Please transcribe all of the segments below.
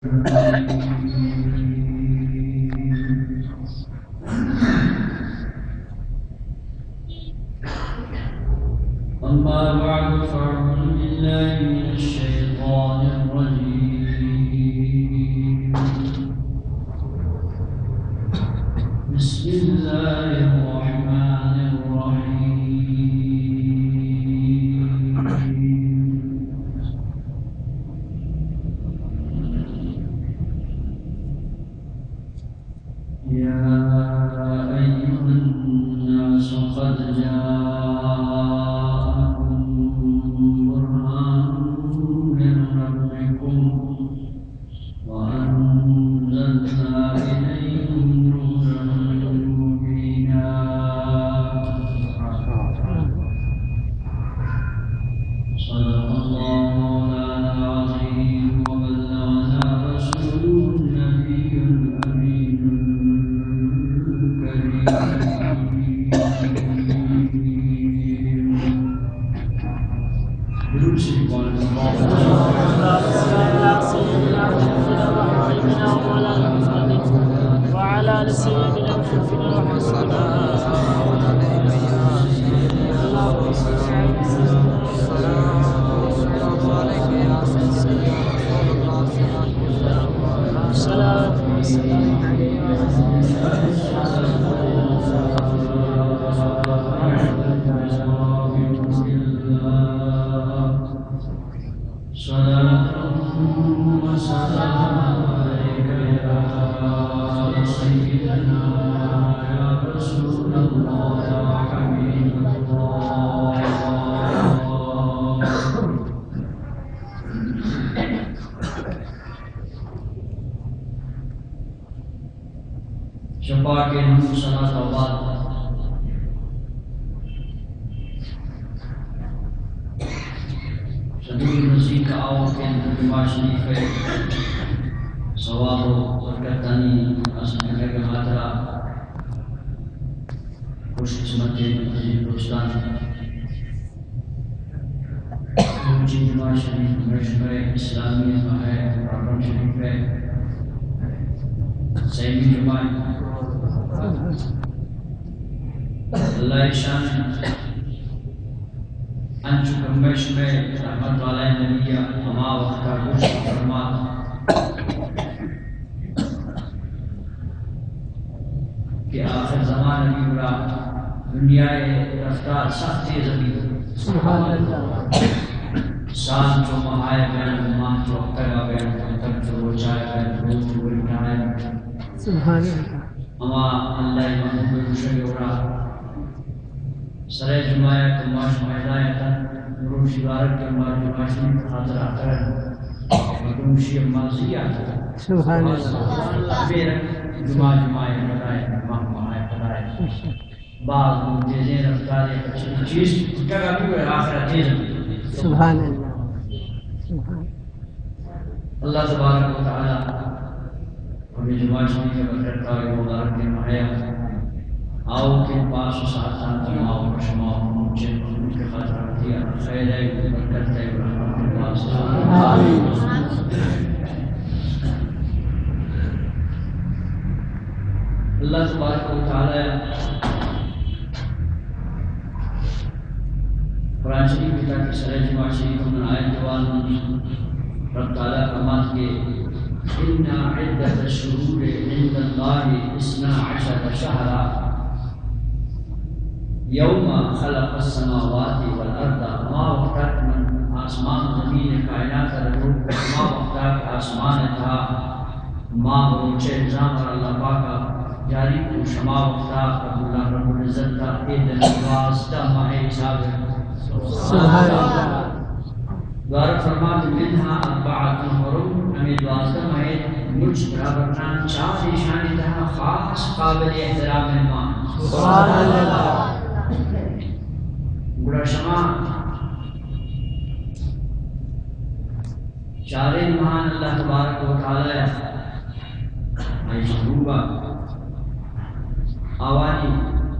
أما بعد فأعوذ بالله من الشيطان الرجيم. بسم الله الرحمن الرحيم. يا أيها الناس قد جاءكم برهان من ربكم وأنزلنا إليكم نورا مبينا. صدق الله مولانا العظيم وبلغنا رسوله النبي الأمين وعلى آل سيدنا وشفنا وحسنا اللهم صل على الصلاة والسلام عليه شفا کے ہم صلاة توبات شدید نزدیک آؤ کے جمعہ شریف ہے ثواب و برکت دانی حاصل کرنے کے خاطرہ خوش قسمت عزیز دوستان جمعہ شریف مشمع اسلامیہ کا ہے پراپن شریف ہے سیمی جمعہ اللہ شان انچو کمش میں رحمت والا نبی ہما وقت کا گوش فرما کہ آخر زمان نبی برا دنیا رفتار سخت تیز ابھی سبحان اللہ سان جو مہائے بین مان جو اکتگا بین تک جو روچائے بین روز جو بلکھائے سبحان اللہ اما اللہ محمد بشری ورا سرے جمعہ کماش مہدایتا مروشی بارک کے مار جمعاشی خاطر آکرن مروشی مازیات سبحان اللہ پھر جمعہ مہدای مہمائے پڑھائے بعض تیزیں رفتاری چیز جگہ بھی ہوئے آخرہ تیز سبحان اللہ اللہ تبارک و تعالی ہمیں جمعہ شریف کے برکت کا مبارک کے مہیا آؤ کے پاس ساتھان تمام شما جن کے خاطر دیا خیر ہے برکت ہے رحمت کے پاس آمین. اللہ تبارک و تعالی قرآن شریف کی تاکہ سرے جمعہ شریف میں آئے جوان رب تعالی فرمات کے إن عدة الشهور عند الله 12 شهرا يوم خلق السماوات والأرض ما وقتك من آسمان زمین کائنات رجوع ما وقتك آسمان تھا ما روچے نظام اللہ پاکا جاری کو شما وقتك اللہ رب العزت کا ایدن واسطہ ماہ چابر سبحان اللہ دوار فرمات منها اربعۃ حرم ہمیں دوازدہ ماہ مجھ برابران چار نشانی تہا خاص قابل احترام ایمان سبحان اللہ بڑا شما چارے مہان اللہ تبارک و تعالی آئی محبوبہ آوانی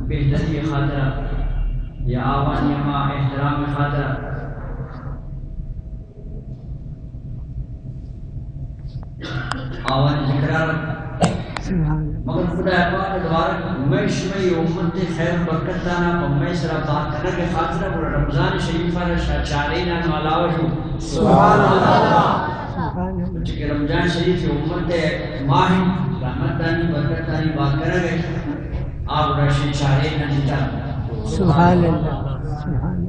بہتری خاطرہ یا آوانی ہما احترام خاطرہ آوان ذکرار سبحان مگر خدا پاک دوبارہ میں شمعی امت خیر برکت دانا پمی سرا بات کرنا کے خاطرہ پر رمضان شریفہ رشا چارین آنو علاوہ جو سبحان اللہ سبحان اللہ چکہ رمضان شریف امت ماہ رحمت دانی برکت دانی بات کرنا گئے آپ رشا چارین آنو سبحان اللہ سبحان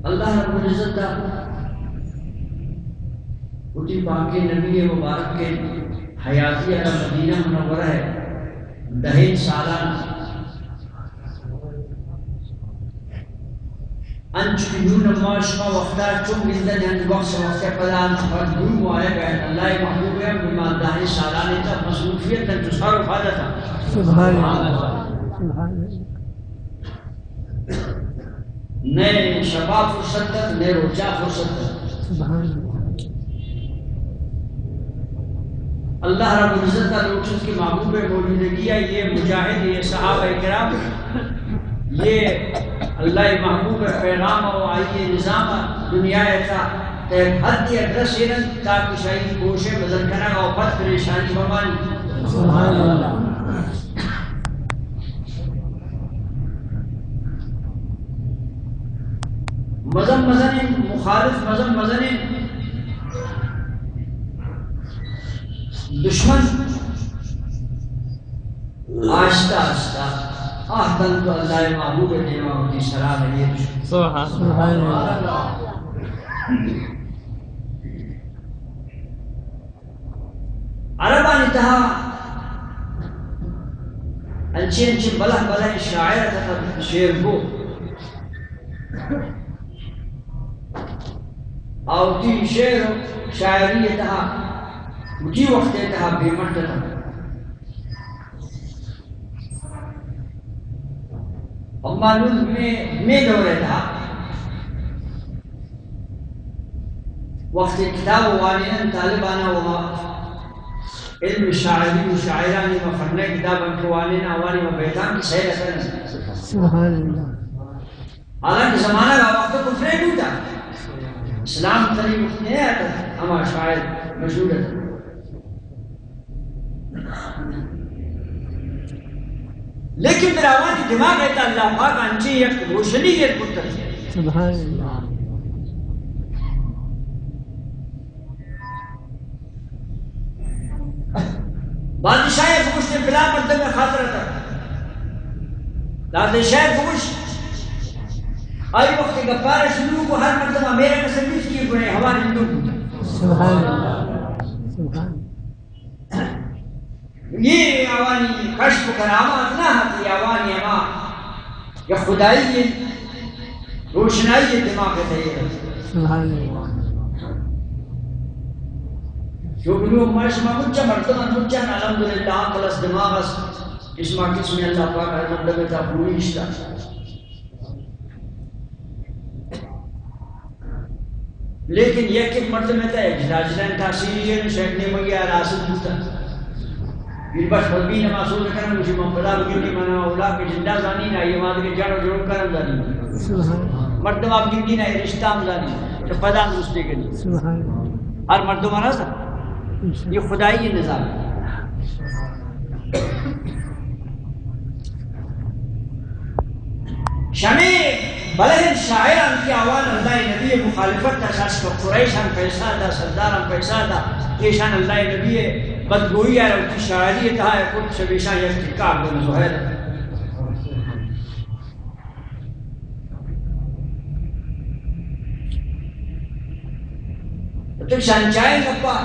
اللہ رب العزت دا اٹھی پاک نبی مبارک کے حیاتی علی مدینہ منورہ ہے دہین سالان انچکیون معاشقہ وقتا چون گندن ہند وقت وقت قدان فرد دون معایہ گئے اللہ محبوب ہے بمان دہین سالان تا مصروفیت انتصار و فادہ تھا سبحان اللہ سبحان اللہ نئے شباب فرصت تک نئے روچہ فرصت تک سبحان اللہ اللہ رب العزت کا روچت کی محبوب موجودگی ہے یہ مجاہد یہ صحابہ کرام یہ اللہ محبوب پیغام و آئیے نظام دنیا ایتا تیک حد یہ ادرس ایرن تاکہ شاہی کوشے بدل کرنا اور پت پریشانی بمانی سبحان اللہ مذہب مذہب مخالف مذہب مذہب دشمن آہستہ آہستہ آہتن تو اللہ محبوب دینا ہوتی سلام علیہ سبحان اللہ عربان انتہا انچی انچی بلہ بلہ شاعر تھا شیر کو آوتی شیر شاعری تھا اٹھی وقت تھا بے مرد تھا اور معلوم میں دورے تھا وقت کتاب وانینا طالبانا وما علم شاعری و شاعرانی و فرنے کتاب انکوانینا وانی و بیتان کی صحیح رسل سبحان اللہ حالانکہ زمانہ کا وقت کفرے بھی تھا اسلام تری وقت نہیں آتا ہما شاعر مشہور ہے لیکن میرا آوانی دماغ ہے اللہ پاک انچی ایک روشنی ایک پتر ہے سبحان اللہ بادشاہ بگوش نے بلا مردم میں خاطر تھا بادشاہ بگوش آئی وقت گفار شروع کو ہر مردم میرے مسلمیز کی گنے ہوا ہندو کو سبحان اللہ سبحان یہ آوانی کشف کرامات نہ ہوتی آوانی اما یا خدائی روشنائی دماغ ہے سبحان اللہ جو بلو ماشما مجھا مردمان مجھا الحمدللہ خلص دماغ اسما قسم اللہ پاک ہر مردم تا پوری اشتا لیکن یہ کہ مردم تا ہے جراجلین تاثیری ہے شیخنے مگی آراسد ہوتا یہ بس بلبی نماسود کرنا مجھے منفضا بگرنی منا اولا کے جندہ زانی نا یہ مادر کے جڑ جڑ کرم زانی مردم آپ گردی نا رشتام زانی تو پدا دوستے کے لیے ہر مردم آنا سا یہ خدائی نظام شمی بلہن شاعران کی آوان اللہ نبی مخالفت تا شاش کا قریشان پیسا دا سرداران پیسا دا کیشان اللہ نبی بدگوئی ہے اور کی شاعری تھا ہے کچھ شبیشان یا اتقاب بن زہر تو شانچائیں گپا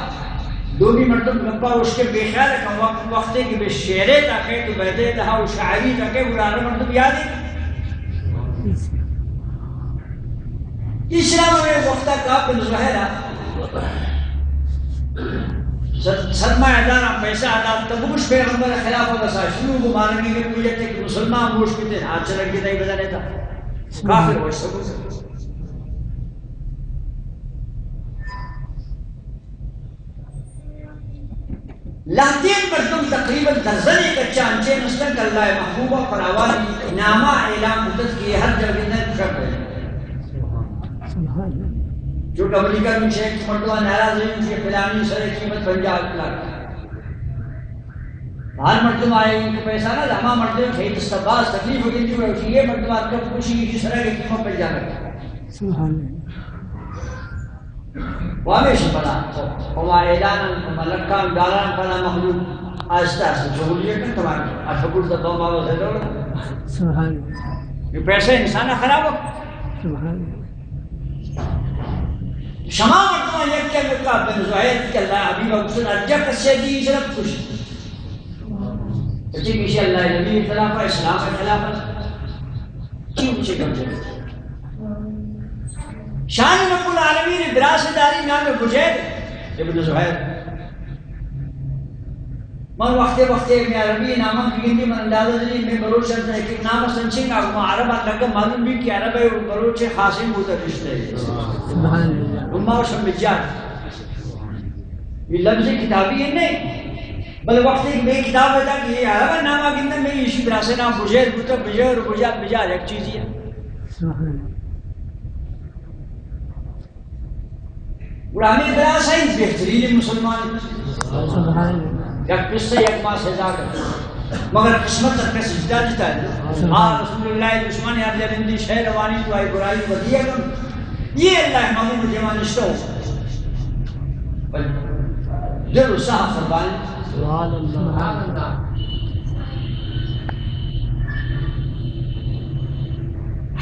دونی مردم گپا اس کے بے خیال ہے کہ وقتے کی بے شعرے تاکہ تو بیدے تھا وہ شاعری تاکہ وہ رارا مردم یاد ہے اسلام میں وقتہ کعب بن زہر صدمہ ادانا پیسہ ادانا تبوش پیغمبر خلاف بسا شروع کو مانگی کے پوجھے تھے کہ مسلمان گوش کی تھے ہاتھ چلک کے نہیں بدانے تھا کافر ہوش سبو سے لاہتین پر تم تقریباً درزنی کچھا انچے نسلن کا اللہ محبوبہ پر آوالی نامہ اعلام مدد کی ہر جگہ نت کر رہے جو کہ امریکہ میں شیخ مردوہ ناراض ہوئی کہ فلانی سر قیمت 50 لاکھ ہر مردم آئے ان کے پیسہ نہ ہما مردم کھئی دستباز تکلیف ہوگی جو ہے یہ مردم آپ کب خوشی کی جس طرح کی قیمت 50 لاکھ سبحان وہ ہمیشہ پڑا وما اعلان ملکان داران پڑا مخلوق آہستہ آہستہ شغلیت میں تمام اشکر دبا ماوا سے دور سبحان یہ پیسے انسان خراب ہو سبحان شما مردم یک کے مقاب بن زہیر کہ اللہ حبیب حسن اجب کسی دی شرف خوش اچھی کسی اللہ نبی خلافہ اسلام خلافہ کیوں مجھے کم جائے شان رب العالمین دراس داری نام بجید ابن زہیر من وقت ابن عربی نامہ کی گندی من اندازہ دلی میں بروچ شرط ہے کہ نامہ سنچنگ آگا عرب لگا معلوم بھی کہ عرب ہے بروچ خاصم ہوتا رشتہ ہے سبحان امہ و شمجاد یہ لفظ کتابی ہے نہیں بل وقت ایک میں کتاب ہوتا کہ یہ عرب نامہ گندن میں اسی دراس نام بجید ہوتا بجید و بجاد ایک چیز ہے سبحان قرآن دراس ہے بہترین مسلمان سبحان یک قصہ یک ماں سزا کر مگر قسمت تک کا سجدہ دیتا ہے رسول اللہ دشمن عبد الرندی شہر روانی تو آئی برائی ودیہ کن یہ اللہ محمود جوانشتہ ہو دل صاحب فرمائے سبحان اللہ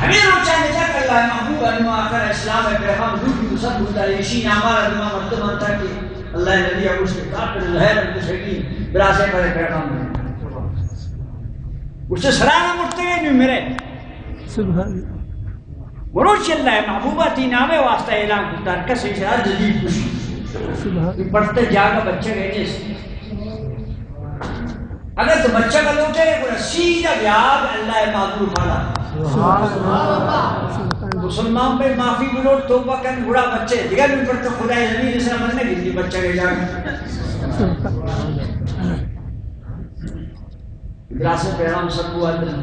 ہمیں روچہ نجا کر اللہ محمود انو آخر اسلام پیغام روح کی مصد ہوتا ہے اسی نامار ادمہ مرتبہ تھا کہ اللہ نبی عبوش کے کافر ظہیر المشرقین براسے پر پیغام دیں اس سے سلام مٹتے گئے نہیں میرے سبحان وروچ اللہ محبوبہ تین نامے واسطہ اعلان کرتا ہے کسی شہر جدید خوشی سبحان پڑھتے جاگا بچے گئے اگر تو بچہ کا لوٹے گئے سیدھا بیاب اللہ محبوب پڑھا مسلمان پہ معافی بلوٹ توبہ کرنے بڑا بچے دیگر بھی پڑھتے خدا زمین اس طرح مرنے گئی بچہ گئے جاگا ادراس پیغام سب کو آدھا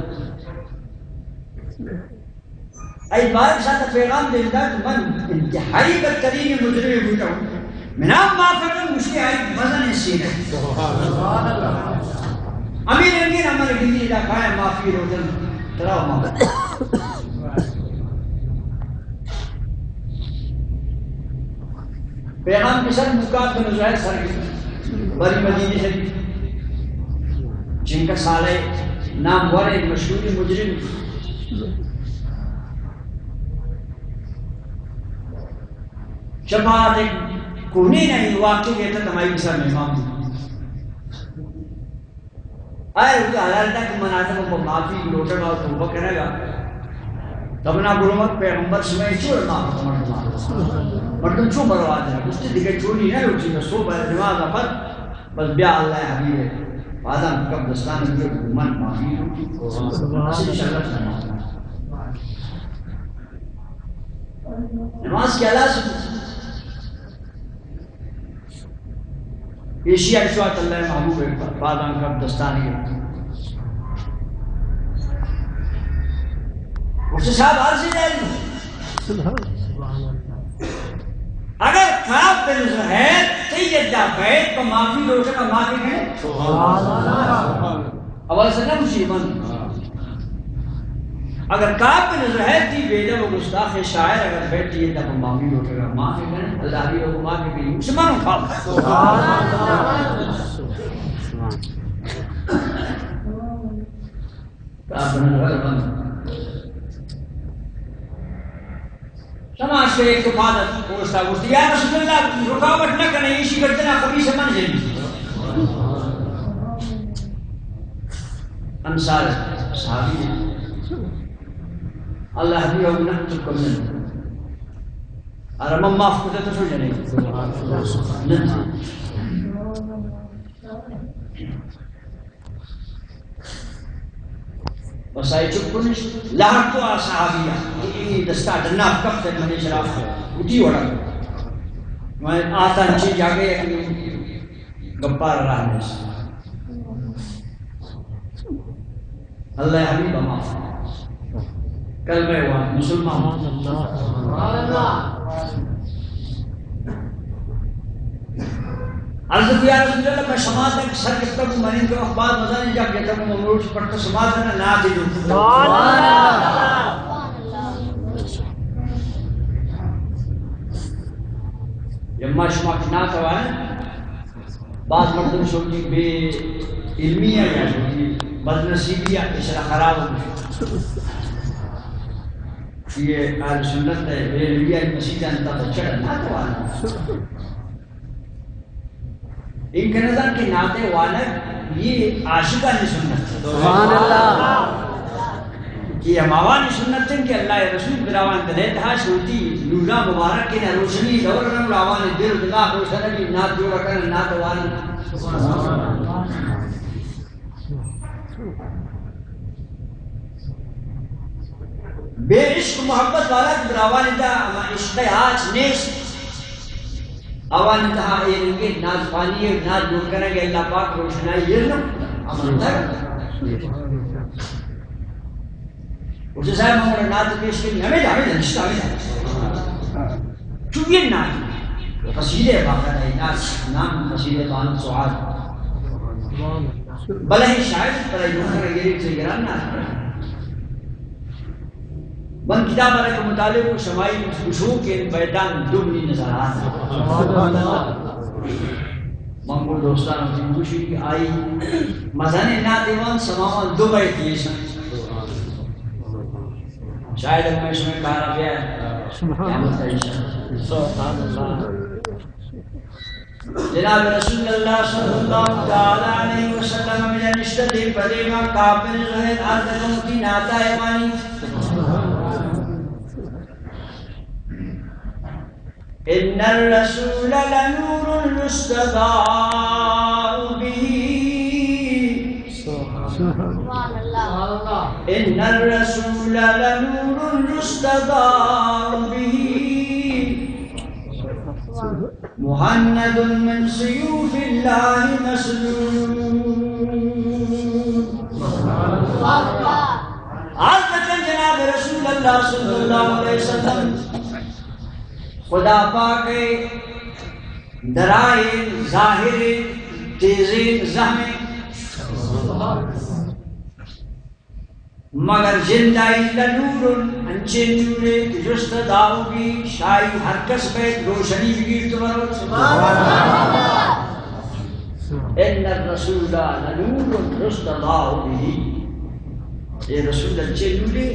ای بار ساتھ پیغام دیتا کہ من انتہائی بدترین مجرم ہوتا ہوں منام معاف کرتا مجھے آئی مزن سینہ امیر انگین ہمارے گندی علاقہ ہے معافی روزن تراؤ معاف پیغام کی سر مقاب بن زہیر سر بری مدینی شریف جن کا سالے نام وارے مشہوری مجرم شفاعت ایک کونے نہیں واقعی کہتا تمہاری سر میں امام آئے اس کا حلال تھا کہ مناظروں کو معافی لوٹے گا توبہ کرے گا تب نہ برمت پیغمبر سمیں چور معاف مردم چون برواز ہے اس نے دیکھے چونی نہیں اٹھی میں سو بھر نماز پر بس بیا اللہ حبیب ہے آدم کب دستان میں من معافی اسی شغلت نماز نماز کے اللہ سے ایشیا اشوات اللہ محبوب ہے آدم کب دستان ہے اس صاحب عرضی جائے اگر کعب بن زہیر سیدہ بیت کو معافی لوٹے کا معافی کرے اول سے نہ مصیبت اگر کعب بن زہیر تھی بیدہ و گستاخ شاعر اگر بیٹھی ہے تب معافی لوٹے گا معافی کرے اللہ بھی وہ معافی کرے مسلمان اٹھا کعب بن زہیر بند سماج سے ایک حفاظت پوچھتا گوشتی یا رسول اللہ رکاوٹ نہ کرنے ایشی کرتے نا خبیث من جائیں انصار صحابی اللہ حبیب ابو نحتر کو من اور امام معاف کرتے تو سو جانے وسائل چپنش لہر تو صحابیہ یہ دستا جناب کب تک منی شراف اٹھی وڑا میں آتا نچے جاگے گپار رہنے سے اللہ حبیب معاف کلمہ ہوا مسلمان عرض کیا رسول اللہ کا شماعت ہے سر کتب منین کے اخبار مزانی جا کتب ممروش پڑھتا شماعت ہے نا دے جو جمع شما کی نات ہوا ہے بعض مردم شوٹی بے علمیہ یا شوٹی بدنصیبیہ اسرا خراب ہو یہ اہل سنت ہے بے علمیہ مسیح انتا تو چڑھا نات ہوا ہے ان کے نظر کی نعتیں والد یہ عاشقانی سنت ہے سبحان اللہ یہ ہماوانی سنت ہے کہ اللہ رسول براوان دلیت ہا شوتی نورا مبارک کے روشنی دور رنگ راوان دل دماغ روشن کی نعت جوڑا کرنا نعت والی بے عشق محبت والا براوان دا عشق آج نیست آوان انتہا ایرنگے ناز پانی ہے ناز دور کریں گے اللہ پاک روشنائی یہ نا عمل تر اسے صاحب ہمارے ناز پیش کریں ہمیں نشتہ چونکہ ناز قصیدے باقر ہے ناز نام قصیدے بان سعاد بلہ ہی شاید پر ایمان کریں گریب سے گران ناز من کتاب علیہ کے مطالب کو شمائی خوشوں کے بیدان دبنی نظرات منگو دوستان کی خوشی کی آئی مزان نادیوان سماوان دو بیت یہ شاید میں اس میں کہا رہا ہے سبحان اللہ جناب رسول اللہ صلی اللہ علیہ وسلم میں نشتہ پریما کابل زہد آردگوں کی ناتا ایمانی إن الرسول لنور يستضاء به إن الرسول لنور يستضاء به مهند من سيوف الله مسلول عزت جناب رسول اللہ صلی اللہ علیہ وسلم خدا پاک درائے ظاہر تیزی زہمیں مگر زندائی لنور انچے نورے جست داؤ بھی شائی ہر کس بیت روشنی بگیر تمہارو ان الرسول لنور جست داؤ بھی یہ رسول انچے نورے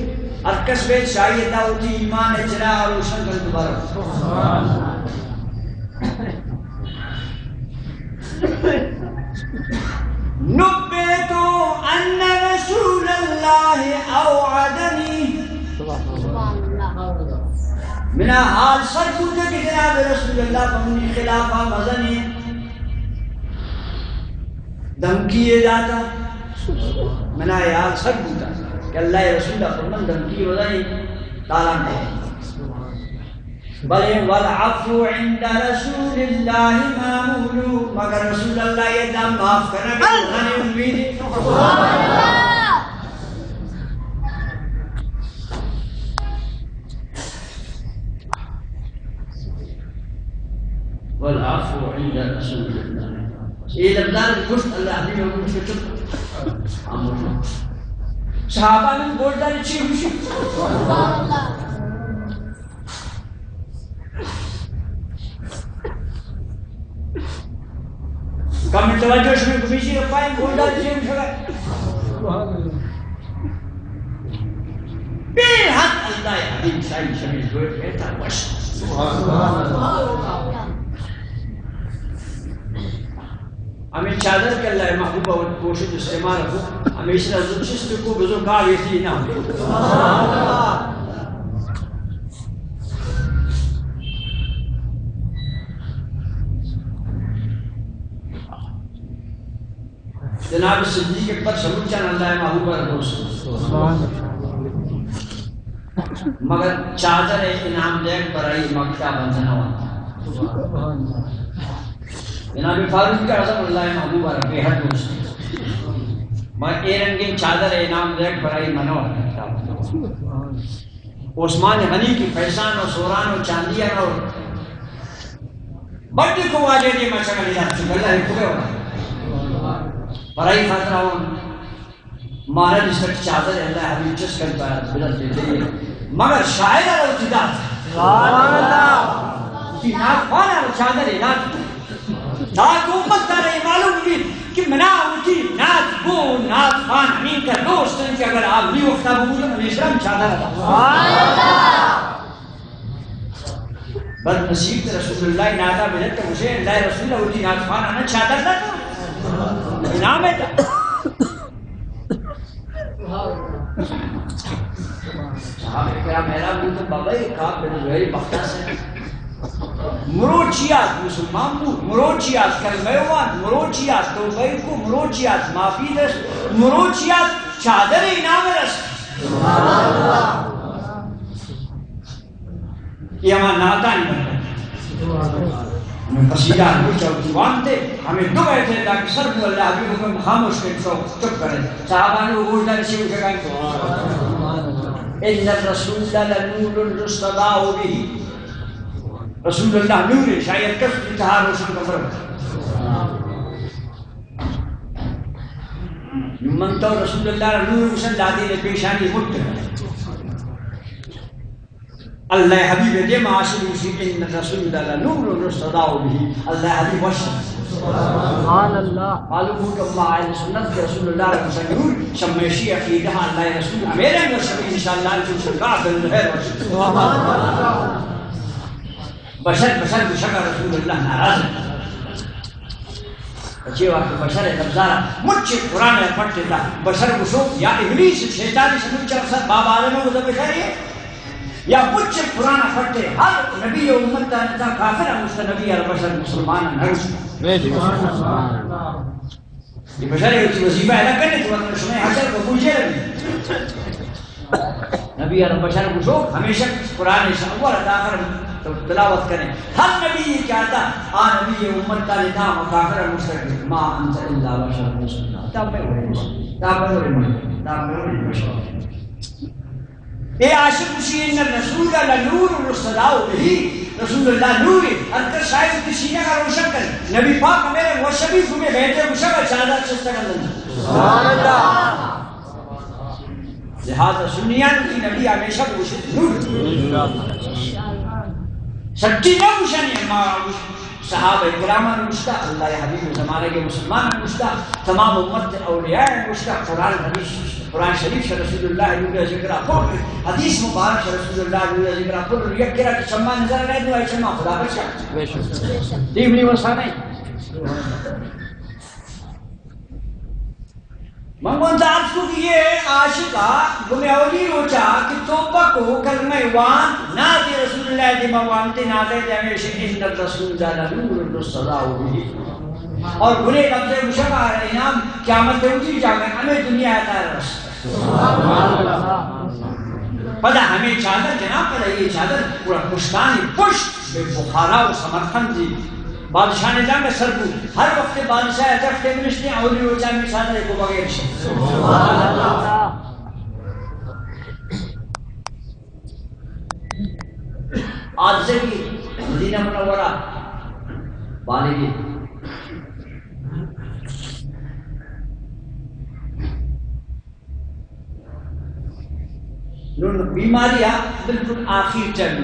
ارکس بیت شاہی داؤتی ایمان اجرا اور روشن کر دوبارہ نبیت ان رسول اللہ اوعدنی منا حال سر پوچھا کہ جناب رسول اللہ فمنی خلافہ مزنی دھمکیے جاتا منا حال سر پوچھا کہ اللہ رسول اللہ فرمان دھمکی وزائی تالان ہے بلے والعفو عند رسول اللہ معمولو مگر رسول اللہ یہ دم معاف کرنا کہ انہوں امید ہے والعفو عند رسول اللہ یہ لفظان کشت اللہ حبیب اور کشت چک صحابہ میں بولتا اچھی خوشی کم توجہ شمی کمیشی رفائیں بولتا اچھی خوشی بے حد اللہ حبیب شاہی شمی زور کہتا وش ہمیں چادر کے اللہ محبوبہ و پوشد استعمال ہو ہمیں اس طرح زلچست کو بزرگاہ ایسی نہ ہو جناب صدیق پر سمجھان اللہ محبوبہ رہوس مگر چادر انعام دیکھ برائی مکتہ بندھنا ہوا جناب فاروق کا عظم اللہ محبوبہ رہے حد دوست میں ایرنگین چادر انعام دیکھ برائی منور عثمان غنی کی فیسان و سوران و چاندیان اور بڑی کو واجه دې ما څنګه لیدل چې الله یې کوو برای خاطرون مانا جس پر چادر اللہ حبیب چس کرتا ہے بلد دیتے ہیں مگر شاعر اور اتداد سبحان اللہ کی ناک خوانا اور چادر ناک تاکہ امت دارے معلوم بھی کہ منا ہوتی ناک بو ناک خان امین کا دوست ہیں کہ اگر آپ بھی وقتا بودھا ہمیشہ ہم چادر اللہ سبحان اللہ بد نصیب رسول اللہ نادا ملت کہ مجھے اللہ رسول اللہ ہوتی ناک خان آنا چادر نہ نام ہے صحابہ کرام میرا بھی تو بابا یہ کام بن رہی بختہ سے مروچیات مسلمان بود مروچیات کلمہوان مروچیات توبہ کو مروچیات معافی دس مروچیات چادر انعام رس یہ ہمارا ناتا نہیں بنتا ہمیں قصیدہ کچھ اور دیوان تھے ہمیں دو بیٹھے تاکہ سر کو اللہ بھی حکم خاموش کے چپ کریں صحابہ نے وہ گوشدہ رسی اٹھے گئے ان الرسول لنور رستضاء به رسول اللہ نور شاید کس انتہا روشن کا فرق منتو رسول اللہ نور حسن دادی نے پیشانی مٹ اللہ حبیب دے معاشر اسی ان الرسول لنور رستضاء به اللہ حبیب وشن سبحان اللہ معلوم ہو کہ اللہ علیہ سنت کے رسول اللہ علیہ وسلم شمیشی عقیدہ اللہ رسول میرے مرشد انشاءاللہ جو شکا بالخیر سبحان اللہ بشر بشکر رسول اللہ ناراض بچے وقت بشر نبزارہ مجھے قرآن پڑھتے تھا بشر کو شوق یا ابلیس شیطانی سنوچہ اکثر باب عالموں کو بشر ہے یا مجھے قرآن پڑھتے ہر نبی و امت تا کافر ہے مجھتا نبی اور بشر مسلمان نرسل یہ بشر ہے اسی وظیفہ ہے کرنے تو اپنے شمع حشر کو پوچھے رہی نبی اور بشر کو شوق ہمیشہ قرآن اول اتاخر تلاوت کریں ہر نبی یہ کہتا نبی امت کا لتا مکافر مستقل ما انت الا بشر مسلم تاب میں بشر اے عاشق اسی ان الرسول لنور رستضاء به رسول اللہ نور انکر شاید کسینہ کا روشن کریں نبی پاک میرے وہ شبیف میں بیٹھے مشکل چادر چستا کر لیں سبحان اللہ لہذا سنیان کی نبی ہمیشہ روشن نور سچی نہ روشنی صحابہ کرامہ مشتا اللہ حبیب زمانے کے مسلمان مشتا تمام امت اولیاء مشتا قرآن حدیث قرآن شریف سے رسول اللہ علیہ ذکرہ پر حدیث مبارک سے رسول اللہ علیہ ذکرہ پر یک کرا کہ شمع نظر رہے دو ایسے ماں خدا بچا دیمنی وسا نہیں منگوان تعرف کو کہ یہ عاشقہ گمیں اولی روچا کہ توبہ کو کلمہ وان ناتی رسول اللہ دی موانتی ناتے جمیشن ان الرسول لنور رستضاء به اور گلے لفظ مشکہ انعام قیامت ہوتی جاگے ہمیں دنیا آتا ہے رس پدا ہمیں چادر جناب پدا یہ چادر پورا پشتانی پشت بے بخارا و سمرخند دی بادشاہ نے جانگا سر کو ہر وقت بادشاہ اچھتے منشتے ہیں اولی ہو جائے میں چادر کو بغیر سے آج سے بھی مدینہ منورہ بالغی بیماریاں بالکل آخر چرم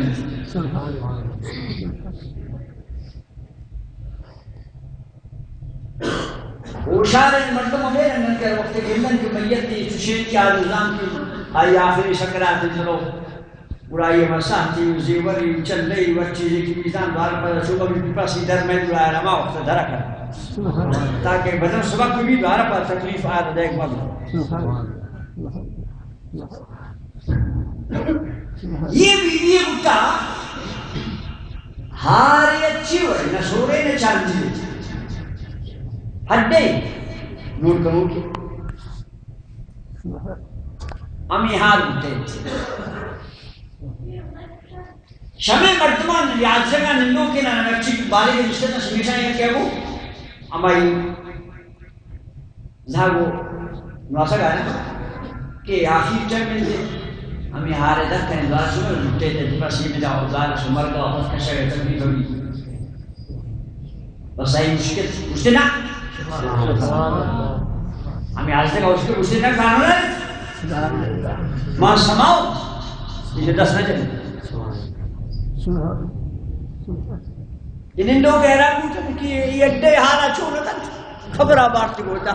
اوشار مردم میں رنگن کے وقت گلن کی میت دی چشین کی آدھوزان کی آئی آخری شکرات انجلو اڑائی مساح تھی زیوری چل رہی وقت چیزیں کی میزان بار پر صبح بھی پاسی در میں اڑایا رما وقت دھرا کر تاکہ بدن صبح کو بھی دوارا پر تکلیف آدھ دیکھ مگر یہ بیوی اٹھا ہاری اچھی ہوئی نہ سورے نہ چاندی ہڈے نور کروں کی امی ہار اٹھے شمع مردمان یاد جگہ نندوں کے نہ نکچی بالے کے رشتے نہ سمیشہ یہ کیا وہ امائی زہاں نواسا گا نا کہ آخر چل میں دے ہمیں ہارے دکھ کریں دوار سمر لٹے تھے تو پاس یہ میں جاؤ دار سمر کا وقت کشا گئے تکلیف ہوئی بس ای مشکل نا ہمیں آج تک مشکل نا کھانا ہے ماں سماؤ یہ 10 نہ چلے ಇನ್ನಿಂದೋ ಬೇರೆ ಕೂಟಕ್ಕೆ ಎಡ್ಡೆ ಹಾರ ಚೂರತ ಖಬರ ಬಾರ್ತಿ ಹೋತಾ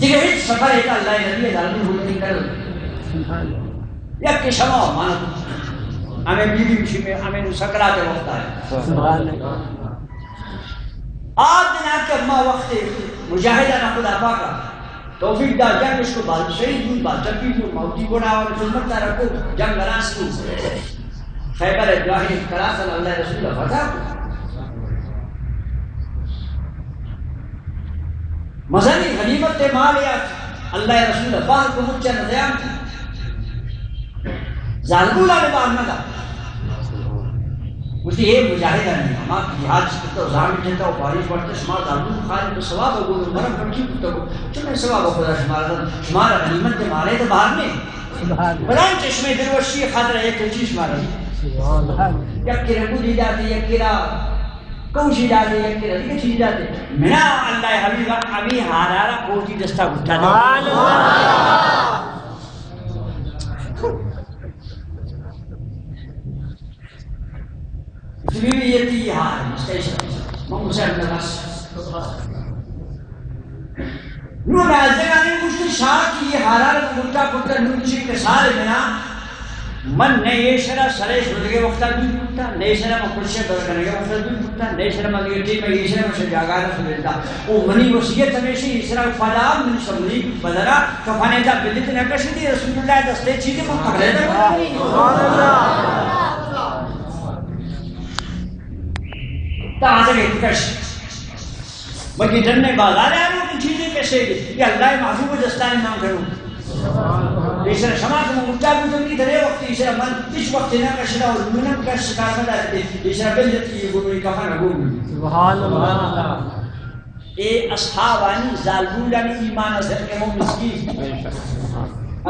دیکھیں ایک سفر ہے اللہ نبی ظالم ہوتی کر یا کہ شما مان ہمیں بیوی مشی میں ہمیں سکرات وقت ہے سبحان اللہ آج دن آپ کے اما وقت مجاہدہ نہ خدا پاکا توفیق دا جنگ اس کو بات شہید بود بات جبی بود موتی گنا اور خدمت تا رکھو جنگ گراس کو خیبر جواہی کراس اللہ رسول فتح مزنی غنیمت تے مالیات اللہ رسول باہر کو مجھے نظیام تھی ظالمولا نے باہر نہ دا مجھے یہ مجاہدہ نہیں ہما جہاد سکتا زامن جنتا و بارش پڑھتے شمار ظالمون خالد تو ثواب ہو گو مرم پڑھتی کتا کو چنے ثواب ہو خدا شمار غنیمت تے مالے تو باہر نہیں بلان چشمے دروشی خاطر ایک چیز شمار یک کی رکو دی جاتی یک کی را کوشی جاتے یک کی را دیکھ چیز جاتے منا اللہ حبیبہ ابھی ہارارا کوٹی دستا اٹھا دے اس لیے یہ تھی ہار مستیشن ممسر نفس نو نازدگانی مجھتے شاہ کی یہ ہارارا مجھتا پتر نوچی کے سارے منا من نئے شرع سرے شدگے وقتا دل پتا نئے شرع مخلشے برکنگے وقتا دل پتا نئے شرع مدگرتی میں یہ شرع مشہ جاگانا سبیلتا او منی وسیعت ہمیشہ یہ شرع فلام من سملی بدرہ کفانے جا بلت نکشی دی رسول اللہ دستے چیزیں من قبلے دا سبحان اللہ تا آزا گئی کش بلکہ جننے بازار آنے کی چیزیں کیسے گئی یہ اللہ محبوب دستانی نام کروں ایشرا شما کو مجھا بودن کی درے وقت ایشرا من اس وقت نہ کشنا اور منم کا شکار بدا دیتے ایشرا بلت کی گروہی کفن گوگی سبحان اللہ اے اصحابانی ظالمولانی ایمان ازر کے مو مسکی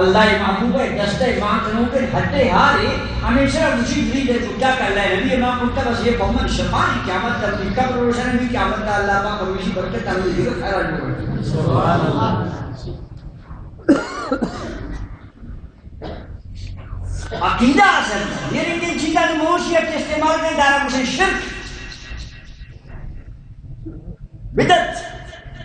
اللہ محبوب ہے دستہ ایمان کنو کے حدے ہارے ہمیشہ مجھے دری دے بجا کر اللہ نبی امام قلتا بس یہ محمد شفانی قیامت تک قبر روشن بھی قیامت کا اللہ پاک ہمیشہ برکت تعلیم دیگر خیران جو سبحان اللہ عقیدہ اصل یہ لیکن چیزہ نے موشیت کے استعمال میں دارا کچھ شرک بدت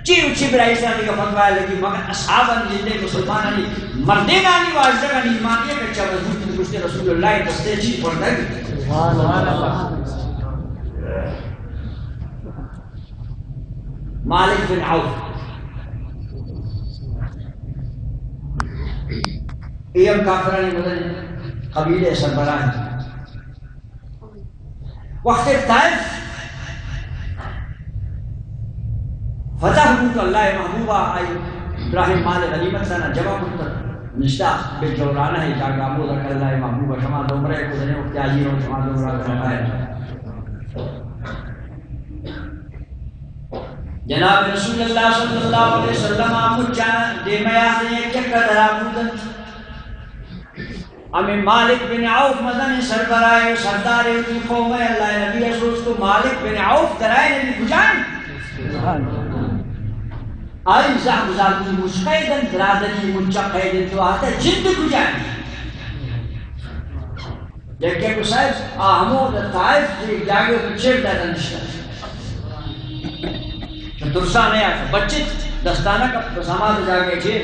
چی اچھی برائی ساتھی کا فتوہ لگی مگر اصحابہ جلدے مسلمانہ نے مردین آنی واجدہ نے ایمانیہ کچھا مضبوط کچھتے رسول اللہ دستے چیز پڑھتا ہے سبحان اللہ مالک بن عوف ایم کافرانی مدن قبیل سربراہ وقت طائف فتح بود اللہ محبوبہ آئی ابراہیم مال غنیمت سانا جمع بود نشتہ بے جورانا ہے جاگا آمود رکھ اللہ محبوبہ شما دومرے کو دنے وقت آجیر اور شما دومرہ کرنا ہے جناب رسول اللہ صلی اللہ علیہ وسلم آمود جانا دیمیا سے ایک چکر درہ بودن ہمیں مالک بن عوف مدن سربراہ سردار کی قوم ہے اللہ نبی رسول کو مالک بن عوف درائے نبی بجان آئی زعب زعب مشقیدن درادنی منچقیدن تو آتا جد بجان لیکن کو صاحب آہمود طائف ایک جاگے کو چیر دیتا نشتا درسا نہیں آتا بچت دستانہ کا سامان جاگے چیر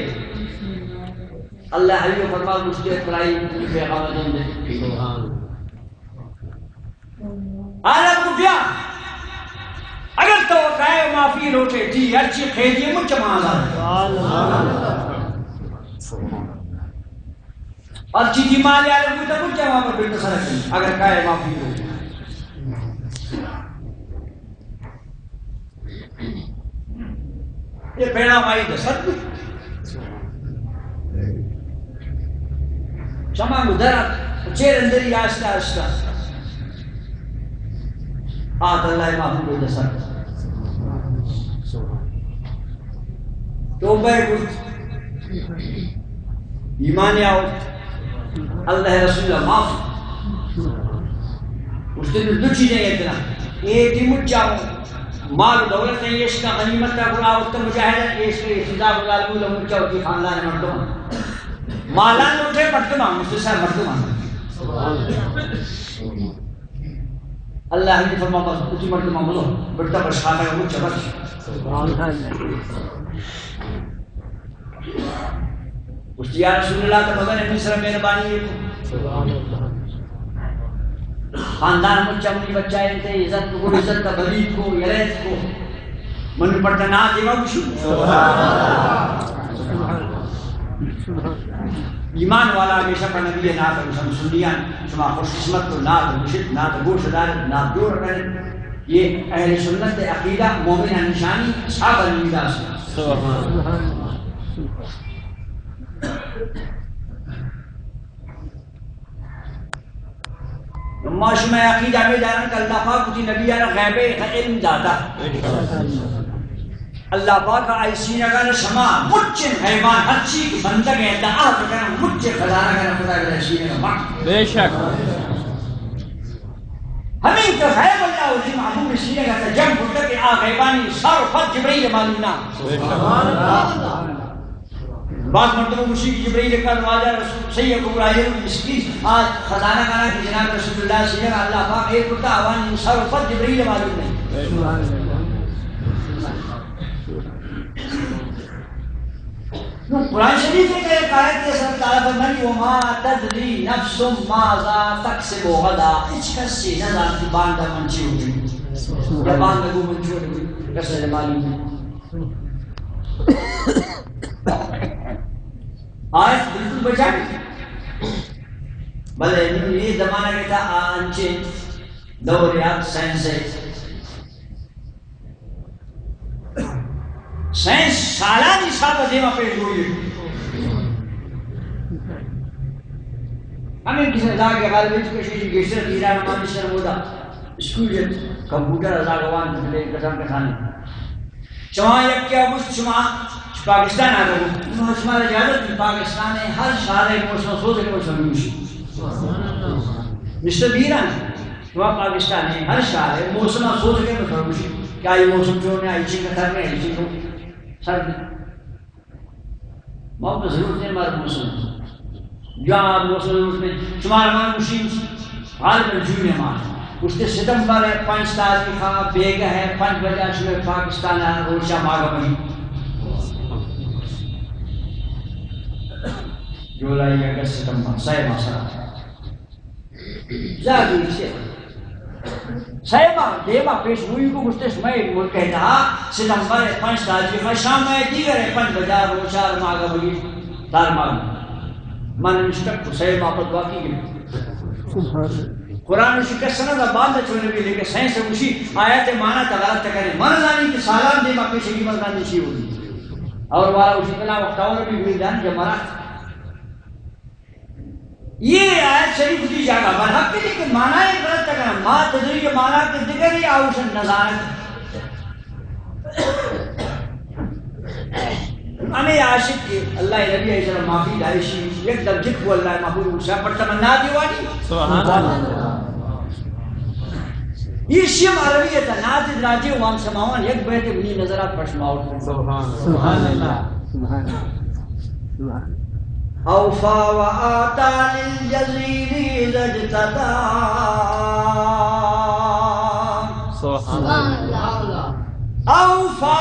اللہ حبیب فرما مشکل کرائی پیغام دے عالم کو بیا اگر توقع معافی لوٹے تھی ارچی خیدی مجھ مالا ارچی تھی مالی عالم کو مجھ وہاں پر بیٹا سرکی اگر کائے معافی لوٹے یہ پیڑا مائی دست شما مدرات چیر اندری آشتا آشتا آت اللہ معافی کو دست توبہ کچھ ایمان آؤ اللہ رسول اللہ معاف اس دن دو چیزیں اتنا ایک دی مجھ جاؤں مال دولت نہیں عشق کا غنیمت کا گناہ وقت مجاہدہ عشق افتضاء غلالمو لمن چاہو کی خاندان مردمان مالان اٹھے مردمان مستثار مردمان اللہ نے فرمایا بس اسی مردمان بولو بڑتا برشاتا ہے مجھے بس اس یا رسول اللہ کا مدن مصر مہربانی ہے خاندان مجھے اپنی بچہ انتے عزت کو عزت کا بلید کو یلیت کو من پڑتا نا دیوا بشو ایمان والا ہمیشہ پر نبی ہے نات و سنیان شما خوش قسمت کو نات و مشد نات و گوش دارت نات جوڑ کریں یہ اہل سنت عقیدہ مومن نشانی اصحاب المیداس معاشمہ عقیدہ میں جانا کہ اللہ پاک کچھ نبی آنا غیب علم داتا اللہ پاک کا ایسی نگاہ شما مجھن حیوان ہر چیز کی بندگ ہے دعا کرنا مجھے خزانہ کرنا خدا کا ایسی نگاہ بے شک ہمیں تو غیب اللہ عظیم عظیم اسی نگاہ کا جنب ہوتا کہ آ غیبانی سار فت جبرائیل معلومنا بعض مرتبہ مشرک جبرائیل کا دروازہ رسول سید ابراہیم المسکین آج خزانہ کہنا کہ جناب رسول اللہ صلی اللہ علیہ اللہ پاک ایک ہوتا آوانی سار فت جبرائیل معلوم نہیں قرآن شریف میں ایک آیت ہے سب تعالیٰ فرمانی وما تدری نفس ماذا تکسب غدا اچ کسی نظر کی باندہ منچی ہوئی یا باندہ کو منچی ہوئی کسی معلوم ہے آیت بالکل بچا بلے یہ زمانہ کہتا آنچے دوریات سائنس ہے سائنس سالانی صاحب دیما پیش ہوئی ہمیں کسی ازا کے غالب اس کے شیشی گشتر ایران ہمانی سر مودا اسکول جب کمپیوٹر ازا گوان دلے قسم کے کھانے شما یک کیا بس شما پاکستان آگا بود شما اجازت کی پاکستان ہے ہر شہر موسم سوز کے موسم میوشی مستر بیران شما پاکستان ہے ہر شہر موسم سوز کے موسم میوشی کیا یہ موسم چونے آئی چین کا تھر میں آئی چین کو سرد موقع ضرورت ہے ہمارے موسم جہاں موسم میں شمار ہمارے مشین حال پر جوئی ہمارے اس کے ستمبر ہے 5 تاریخ کا بیگہ ہے 5 بجہ شمار پاکستان ہے روشہ ماغا بنی جولائی اگست ستمبر سائے ماسا زیادہ سے سائبہ دیبا پیش ہوئی کو مستش میں ملک کہتا ستمبر 5 تاریخ شام میں دیگر ہے 5 بجہ روشار ماغا بنی دار ماغا من مشتق کو سائبہ پر دعا کی گئی قرآن شکر سنہ دا بعد چونے بھی لے کے سائنس سے مشی آیت معنی تغالت کریں مرزانی کی سالان دیبا پیش کی مرزانی چی ہوئی اور والا اسی کلا وقتاؤں بھی ہوئی جان جب مرات یہ آیت شریف کی جگہ برحق کے لیے کہ معنی غلط کرنا ما تدری کے معنی کے ذکر ہی آوشن نظارت ہمیں عاشق کے اللہ نبی علیہ السلام معافی دائشی ایک درجت کو اللہ محبوب اوشا پر تمنا دیوانی سبحان اللہ یہ شیم عربیت ہے نازد راجی وام سماوان یک بیت بنی نظرات پشماؤٹ سبحان اللہ سبحان اللہ اوفا و آتا للجزیری زجتتا سبحان اللہ اوفا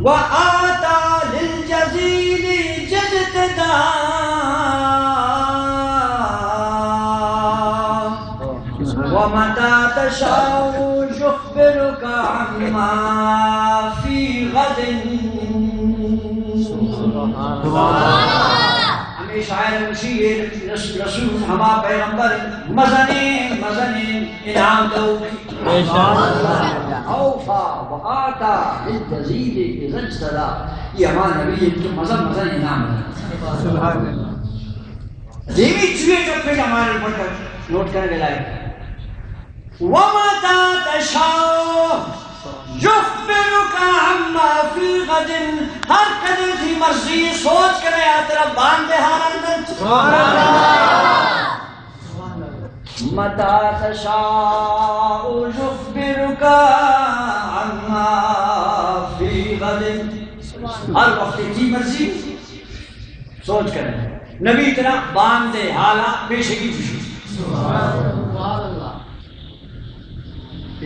و آتا للجزیری جدتتا ومتى تشاء يخبرك عما في غد. ہمیں شاعر مشیر رسول ہما پیغمبر مزنین انعام دو اوفا وآتا للتزید اذا اجتدا. یہ ہمارا نبی مزن انعام ہے. دیوی چوئے جو پھر ہمارے نوٹ کرنے کے لائے. وَمَتَى تَشَاءُ يُخْبِرُكَ عَمَّا فِي غَدٍ. ہر قدر تھی مرضی سوچ کرے یا تیرا باندے حالندن. مَتَى تَشَاءُ يُخْبِرُكَ عَمَّا فِي غَدٍ. ہر وقت تھی مرضی سوچ کرے. نبی تیرا باندے حالا پیشگی خوشی.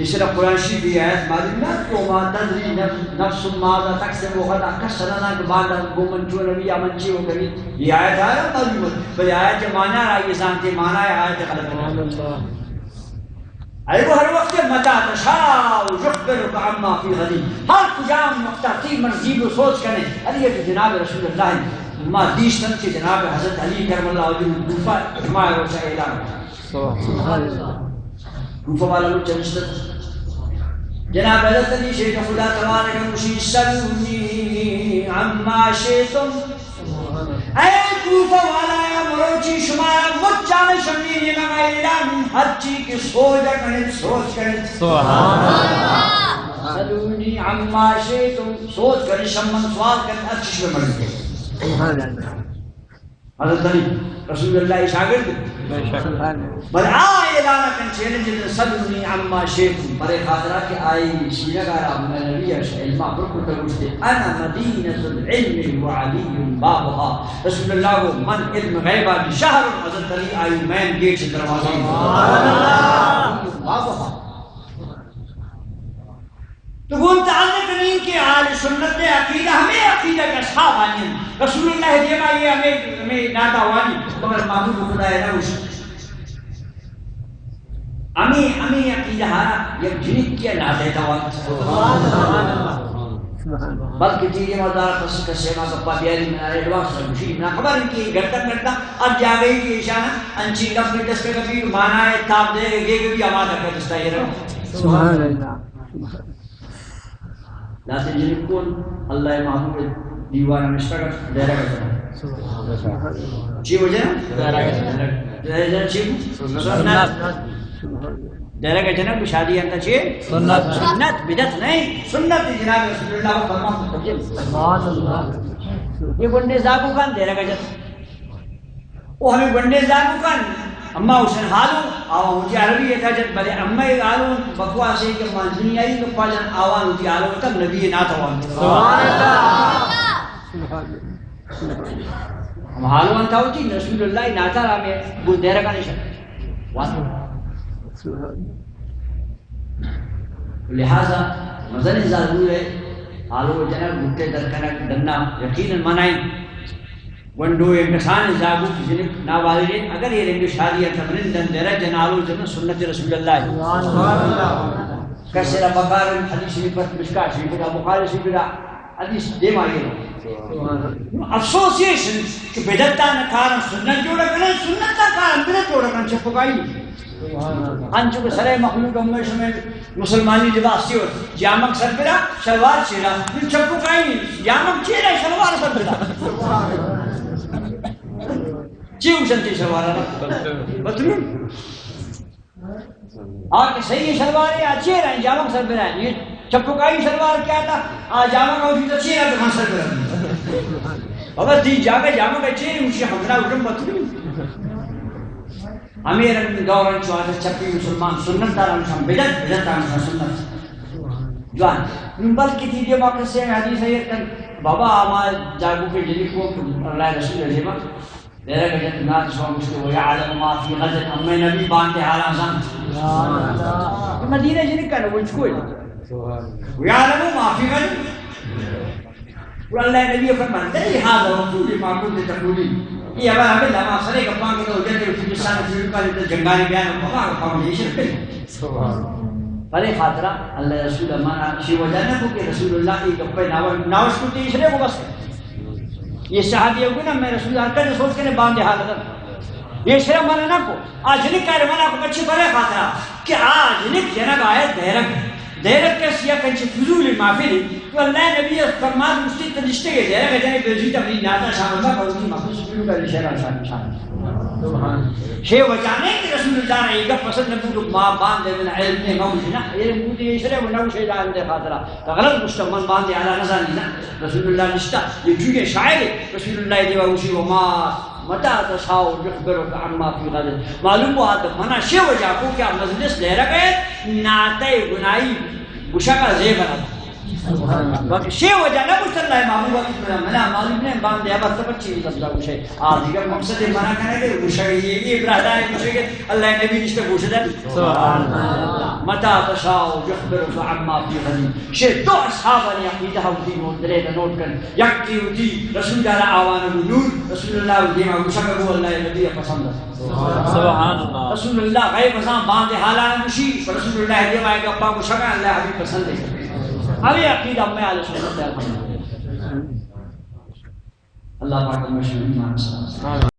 اس طرح قرآن شریف کی آیت معلوم نہ کہ وما تدری نفس ماذا تکسب غدا کسرنا کہ بعد گومن جو نبی امن چی ہو گئی. یہ آیت ہے معلوم ہے بھئی آیت کے معنی ہے جانتے معنی ہے آیت غلط ہے. ایو ہر وقت متى تشاء يخبرك عما في غد. ہر کجا مختاری مرضی کو سوچ کرے. علی کہ جناب رسول اللہ ما دیشتن کہ جناب حضرت علی کرم اللہ وجہ کوفہ اجماع ہو چاہے اعلان. سبحان اللہ. کوفہ والا لوگ چلشتن جناب حضرت علی شیخ خدا تبارک مشید سلونی عما شیتم. اے کوفہ والا یا مروچی شمارا مجھانا شمینی نگا اعلان ہر چیز کی سوچ کریں. سبحان اللہ. سلونی عما شیتم سوچ کریں شمن سوال کریں ہر چیز میں مرد کریں. حضرت علی رسول اللہ شاگرد بل اعلان کن چیلنج سلونی عما شیتم برے خاطرہ کہ آئی شیرگارا من نبی علماء برکت گوشتے انا مدینة العلم وعلی بابها. رسول اللہ کو من علم غیبہ کی شہر. حضرت علی آئی مین گیٹ سے دروازے بابها. تو وہ متعلق نہیں کہ اہل سنت عقیدہ ہمیں عقیدہ کے اصحاب آنی رسول اللہ دیما یہ ہمیں ناتا وانی مگر معبود خدا ہے نوش ہمیں عقیدہ ہارا یک جنک کیا ناتا ہے وانی. بلکہ تیری مدار پس کسے ماں کپا دیاری میں آرے دواس مشید نا خبر ان کی گھٹا اب جا گئی کہ ایشانا انچی کب میں دس پہ کبھی مانا ہے تاب دے گے بھی آمادہ کر دستا یہ رہا. سبحان اللہ. لازم جنکون اللہ محمود دیوانا مشتاق دیرہ کرتا ہے. چی وجہ دیرہ چی سنت دیرہ کا جنب شادی انتا چی سنت بدت نہیں سنت جناب رسول اللہ کو فرمان تبجیل. یہ گنڈے زاگو کان دیرہ کا جنب وہ ہمیں گنڈے زاگو کان اما حسن حالو آوان ہوتی عربی ہے جد بلے اما حالو بقوا سے کہ منزنی آئی تو پاجن آوان ہوتی حالو تب نبی نات آوان. ہم حالو انتا ہوتی رسول اللہ ناتا رہا میں وہ دیرہ کا نشان لہذا مزن ضرور ہے حالو جنب گھٹے درکنک دننا یقیناً منائیں ونڈو انکسان زاگو کی جنب ناوالدین اگر یہ رنگ شادیہ تمرین دن دیرہ جنالو جنب سنت رسول اللہ کسر بقار حدیث شریفت مشکا شریفت بخاری شریفت حدیث دیم آئیے افسوس یہ کہ بدتا نکارن سنت جوڑا کرن سنت نکارن بدت جوڑا کرن چپکائی انچو کے سرے مخلوق امر شمیں مسلمانی لباس سی ہوتی جامک سر پرا شلوار چیرا چپکائی جامک چیرا شلوار سر پرا چیو شنتی شلوار بطلون اور کہ صحیح شلوار ہے چیرا جامک سر پرا یہ چپکائی شلوار کیا تھا جامک ہوتی تو چیرا تو سر پرا بابا دی جاگہ جامک چیرے مجھے حملہ اٹھم بطلون امیر دوران چوہدہ چپی مسلمان سنت داران شام بدت داران شام سنت جوان بلکہ تھی یہ واقع سے حدیث ہے کہ بابا آمال جاگو کے جلی کو اللہ رسول علیہ دیرہ کہ جت نات شوہ مشکل ویعلم ما فی غزت امی نبی بانتے حالان سان مدینہ جنک کا نوچ کوئی ویعلم ما فی غزت اور اللہ نبی فرماتے ہیں هذا رسول ما كنت تقولين یہ اب ہمیں لما سرے کا پاک تو جاتے ہیں انسان شروع کا جنگانی بیان پاک فاؤنڈیشن پہ سبحان پرے خاطرہ اللہ رسول مانا شی وجہ نہ کہ رسول اللہ کی گپے ناوش کو تیسرے کو بس یہ صحابی ہے نا میں رسول اللہ کا سوچ کے باندھ حالت یہ شرم مانا نہ کو آج نک کا مانا کو بچے پرے خاطرہ کہ آج نک جناب آئے دیرک کے سیاہ کنچ فضول معافی تو اللہ نبی فرمان مشتی تنشتے کے دیرک جانے بلجیت اپنی ناتا شامل کا قومی محفوظ سکروں کا رشیرہ شامل شے وجانے کہ رسول اللہ نے ایک پسند نبود ماں باندے من علم نے موجنا یہ مودی اشرے و نو شیدہ اندے خاطرہ غلط مشتمن باندے علا نظانی نا رسول اللہ نشتا یہ چونکہ شاعر رسول اللہ دیوہ اوشی و متا تشاؤ جخبرک عما فی غلط معلوم ہوا تو منا شے وجہ کو کیا مجلس لے رکھے ناتے گنائی گشا کا زیب باقی شے وجہ نہ پوچھ اللہ محبوبہ کی طرح منا معلوم نہیں باندھے اب تو بچی نہیں سمجھا گشے آج دیگر مقصد منع کرنے کے گشا یہ ابراہدہ ہے گشے کہ اللہ نبی رشتے گوشے دے متا تشاؤ جخبرک عما فی غلط شے دو اصحابانی عقیدہ ہوتی مندرے دا نوٹ کر یکی ہوتی رسول اللہ آوان نور رسول اللہ دیما گشا کرو اللہ نبی پسند سبحان اللہ رسول اللہ غیب ازام باندھے حالان مشی رسول اللہ دیما ایک اپا گشا کر اللہ حبیب پسند ہے ابھی عقیدہ میں آل سنت ہے اللہ پاک مشہور ایمان صلی اللہ